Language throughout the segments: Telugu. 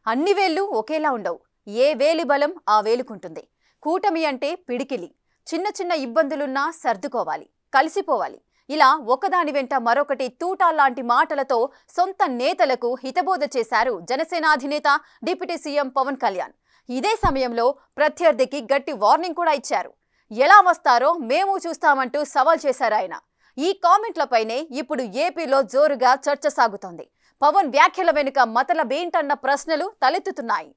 అన్ని వేళ్ళు ఒకేలా ఉండవు. ఏ వేలి బలం ఆ వేలుకుంటుంది. కూటమి అంటే పిడికిలి. చిన్న చిన్న ఇబ్బందులున్నా సర్దుకోవాలి, కలిసిపోవాలి. ఇలా ఒకదాని వెంట మరొకటి తూటాల్లాంటి మాటలతో సొంత నేతలకు హితబోధ చేశారు జనసేన అధినేత డిప్యూటీ సీఎం పవన్ కళ్యాణ్. ఇదే సమయంలో ప్రత్యర్థికి గట్టి వార్నింగ్ కూడా ఇచ్చారు. ఎలా వస్తారో మేము చూస్తామంటూ సవాల్ చేశారు ఆయన. ఈ కామెంట్లపైనే ఇప్పుడు ఏపీలో జోరుగా చర్చ సాగుతోంది. పవన్ వ్యాఖ్యల వెనుక మతలబేంటన్న ప్రశ్నలు తలెత్తుతున్నాయి.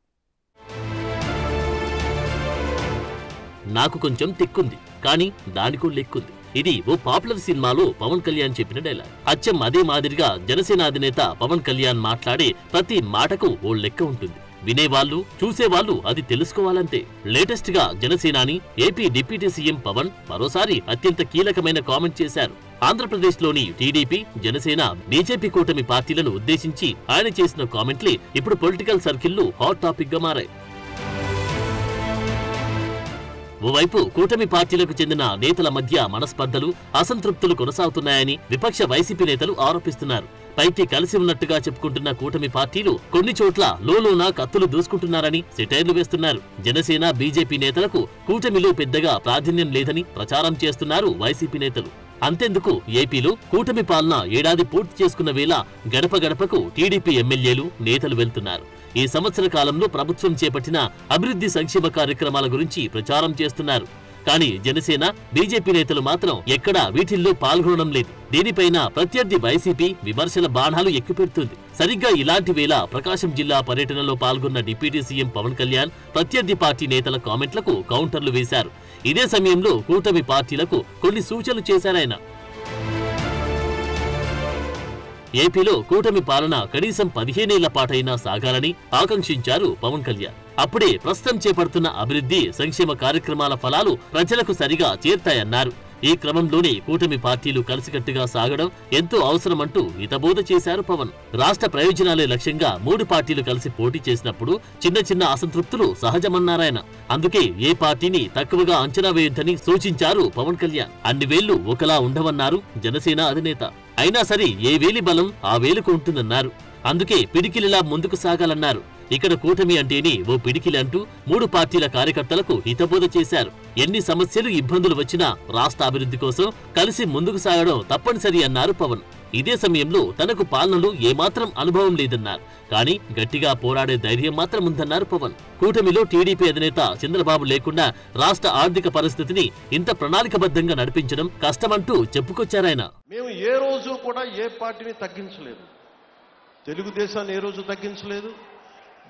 నాకు కొంచెం తిక్కుంది, కానీ దానికో లెక్కుంది. ఇది ఓ పాపులర్ సినిమాలో పవన్ కళ్యాణ్ చెప్పిన డైలాగ్. అచ్చం అదే మాదిరిగా జనసేన అధినేత పవన్ కళ్యాణ్ మాట్లాడే ప్రతి మాటకు ఓ లెక్క ఉంటుంది. వినేవాళ్లు, చూసేవాళ్లు అది తెలుసుకోవాలంతే. లేటెస్ట్ గా జనసేనాని ఏపీ డిప్యూటీ సీఎం పవన్ మరోసారి అత్యంత కీలకమైన కామెంట్ చేశారు. ఆంధ్రప్రదేశ్లోని టీడీపీ, జనసేన, బీజేపీ కూటమి పార్టీలను ఉద్దేశించి ఆయన చేసిన కామెంట్లే ఇప్పుడు పొలిటికల్ సర్కిల్లో హాట్ టాపిక్ గా మారాయి. ఓవైపు కూటమి పార్టీలకు చెందిన నేతల మధ్య మనస్పర్ధలు, అసంతృప్తులు కొనసాగుతున్నాయని విపక్ష వైసీపీ నేతలు ఆరోపిస్తున్నారు. పైకి కలిసి ఉన్నట్టుగా చెప్పుకుంటున్న కూటమి పార్టీలు కొన్ని చోట్ల లోలోన కత్తులు దూసుకుంటున్నారని సెటైర్లు వేస్తున్నారు. జనసేన, బీజేపీ నేతలకు కూటమిలో పెద్దగా ప్రాధాన్యం లేదని ప్రచారం చేస్తున్నారు వైసీపీ నేతలు. అంతెందుకు, ఏపీలో కూటమి పాలన ఏడాది పూర్తి చేసుకున్న వేళ గడప గడపకు టీడీపీ ఎమ్మెల్యేలు, నేతలు వెళ్తున్నారు. ఈ సంవత్సర కాలంలో ప్రభుత్వం చేపట్టిన అభివృద్ధి సంక్షేమ కార్యక్రమాల గురించి ప్రచారం చేస్తున్నారు. కానీ జనసేన, బీజేపీ నేతలు మాత్రం ఎక్కడా వీటిల్లో పాల్గొనడం లేదు. దీనిపైన ప్రత్యర్థి వైసీపీ విమర్శల బాణాలు ఎక్కుపెడుతుంది. సరిగ్గా ఇలాంటి వేళ ప్రకాశం జిల్లా పర్యటనలో పాల్గొన్న డిప్యూటీ సీఎం పవన్ కళ్యాణ్ ప్రత్యర్థి పార్టీ నేతల కామెంట్లకు కౌంటర్లు వేశారు. ఇదే సమయంలో కూటమి పార్టీలకు కొన్ని సూచనలు చేశారాయన. ఏపీలో కూటమి పాలన కనీసం 15 ఏళ్ల పాటైనా సాగాలని ఆకాంక్షించారు పవన్ కళ్యాణ్. అప్పుడే ప్రస్తుతం చేపడుతున్న అభివృద్ధి సంక్షేమ కార్యక్రమాల ఫలాలు ప్రజలకు సరిగా చేరుతాయన్నారు. ఈ క్రమంలోనే కూటమి పార్టీలు కలిసికట్టుగా సాగడం ఎంతో అవసరమంటూ హితబోధ చేశారు పవన్. రాష్ట్ర ప్రయోజనాలే లక్ష్యంగా 3 పార్టీలు కలిసి పోటీ చేసినప్పుడు చిన్న చిన్న అసంతృప్తులు సహజమన్నారాయన. అందుకే ఏ పార్టీని తక్కువగా అంచనా వేయొద్దని సూచించారు పవన్ కళ్యాణ్. అన్ని వేళ్లు ఒకలా ఉండవన్నారు జనసేన అధినేత. అయినా సరే ఏ వేలి బలం ఆ వేలుకు ఉంటుందన్నారు. అందుకే పిడికిలిలా ముందుకు సాగాలన్నారు. ఇక్కడ కూటమి అంటేనే ఓ పిడికిలి అంటూ 3 పార్టీల కార్యకర్తలకు హితబోధ చేశారు. ఎన్ని సమస్యలు, ఇబ్బందులు వచ్చినా రాష్ట్ర అభివృద్ధి కోసం కలిసి ముందుకు సాగడం తప్పనిసరి అన్నారు పవన్. ఇదే సమయంలో తనకు పాలనలో ఏమాత్రం అనుభవం లేదన్నారు. కానీ గట్టిగా పోరాడే ధైర్యం మాత్రం ఉందన్నారు పవన్. కూటమిలో టీడీపీ అధినేత చంద్రబాబు లేకుండా రాష్ట్ర ఆర్థిక పరిస్థితిని ఇంత ప్రణాళికబద్ధంగా నడిపించడం కష్టమంటూ చెప్పుకొచ్చారాయన. మేము ఏ రోజు కూడా ఏ పార్టీని తగ్గించలేదు. తెలుగుదేశాన్ని ఏ రోజు తగ్గించలేదు.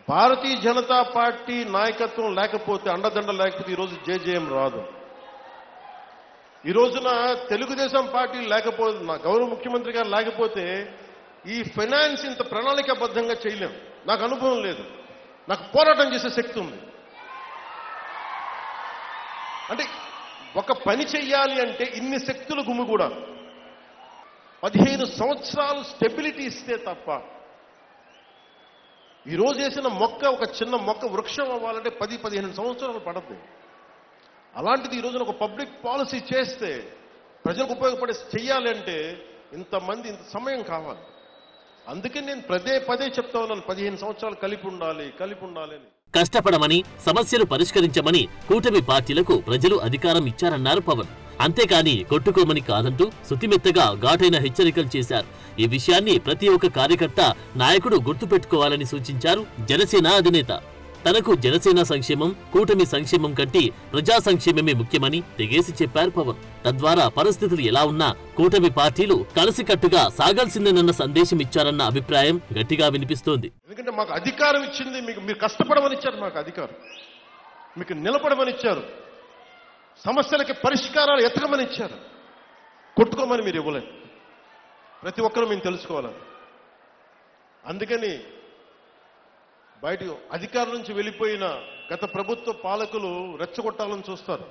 భారతీయ జనతా పార్టీ నాయకత్వం లేకపోతే, అండదండ లేకపోతే ఈరోజు జేజేఎం రాదు. ఈ రోజున తెలుగుదేశం పార్టీ లేకపోతే, నా గౌరవ ముఖ్యమంత్రి గారు లేకపోతే ఈ ఫైనాన్స్ ఇంత ప్రణాళికాబద్ధంగా చేయలేం. నాకు అనుభవం లేదు. నాకు పోరాటం చేసే శక్తి ఉంది. అంటే ఒక పని చెయ్యాలి అంటే ఇన్ని శక్తులు గుమిగూడా 15 సంవత్సరాలు స్టెబిలిటీ ఇస్తే తప్ప, ఈరోజు వేసిన మొక్క, ఒక చిన్న మొక్క వృక్షం అవ్వాలంటే 10-15 సంవత్సరాలు పడుతుంది. అలాంటిది ఈరోజున ఒక పబ్లిక్ పాలసీ చేస్తే, ప్రజలకు ఉపయోగపడే చెయ్యాలి అంటే ఇంతమంది, ఇంత సమయం కావాలి. అందుకే నేను పదే చెప్తా ఉన్నాను, 15 సంవత్సరాలు కలిపి ఉండాలి అని. కష్టపడమని, సమస్యలు పరిష్కరించమని కూటమి పార్టీలకు ప్రజలు అధికారం ఇచ్చారన్నారు పవన్. అంతేకాని కొట్టుకోమని కాదంటూ సుతిమెత్తగా ఘాటైన హెచ్చరికలు చేశారు. ఈ విషయాన్ని ప్రతి ఒక్క కార్యకర్త, నాయకుడు గుర్తుపెట్టుకోవాలని సూచించారు జనసేన అధినేత. తనకు జనసేన సంక్షేమం, కూటమి సంక్షేమం కంటే ప్రజా సంక్షేమమే ముఖ్యమని తెగేసి చెప్పారు పవన్. తద్వారా పరిస్థితులు ఎలా ఉన్నా కూటమి పార్టీలు కలిసికట్టుగా సాగాల్సిందేనన్న సందేశం ఇచ్చారన్న అభిప్రాయం గట్టిగా వినిపిస్తోంది. ఎందుకంటే మాకు అధికారం ఇచ్చింది, మీరు కష్టపడమని ఇచ్చారు. మాకు అధికారం, మీకు నిలబడమని ఇచ్చారు. సమస్యలకి పరిష్కారాలు ఎతకమని ఇచ్చారు. కొట్టుకోమని మీరు ఇవ్వలేదు. ప్రతి ఒక్కరూ మేము తెలుసుకోవాలని. అందుకని బయట అధికారం నుంచి వెళ్ళిపోయిన గత ప్రభుత్వ పాలకులు రెచ్చగొట్టాలని చూస్తారు.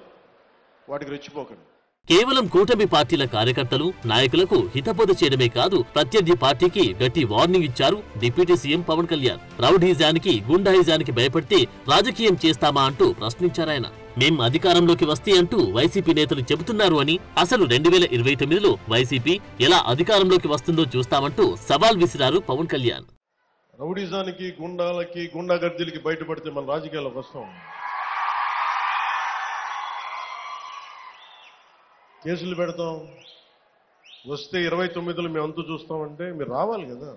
వాటికి రెచ్చిపోకండి. కేవలం కూటమి పార్టీల కార్యకర్తలు, నాయకులకు హితబోధ చేయడమే కాదు, ప్రత్యర్థి పార్టీకి గట్టి వార్నింగ్ ఇచ్చారు డిప్యూటీ సీఎం పవన్ కళ్యాణ్. రౌడీజానికి, గుండాయిజానికి భయపడితే రాజకీయం చేస్తామా అంటూ ప్రశ్నించారాయన. మేం అధికారంలోకి వస్తే అంటూ వైసీపీ నేతలు చెబుతున్నారు అని, అసలు 2029లో వైసీపీ ఎలా అధికారంలోకి వస్తుందో చూస్తామంటూ సవాల్ విసిరారు పవన్ కళ్యాణ్. రౌడీజానికి, గుండాలకి, గుండాగర్దీలకి బయటపడితే మన రాజకీయాల్లోకి వస్తాం. కేసులు పెడతాం. వస్తే 29లో మేము అంతు చూస్తామంటే మీరు రావాలి కదా.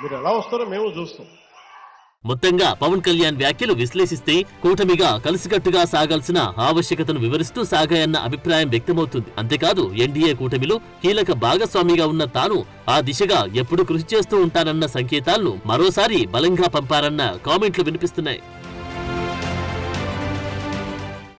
మీరు ఎలా వస్తారో మేము చూస్తాం. మొత్తంగా పవన్ కళ్యాణ్ వ్యాఖ్యలు విశ్లేషిస్తే కూటమిగా కలిసికట్టుగా సాగాల్సిన ఆవశ్యకతను వివరిస్తూ సాగాయన్న అభిప్రాయం వ్యక్తమవుతుంది. అంతేకాదు ఎన్డీఏ కూటమిలో కీలక భాగస్వామిగా ఉన్న తాను ఆ దిశగా ఎప్పుడు కృషి చేస్తూ ఉంటానన్న సంకేతాలను మరోసారి బలంగా పంపారన్న కామెంట్లు వినిపిస్తున్నాయి.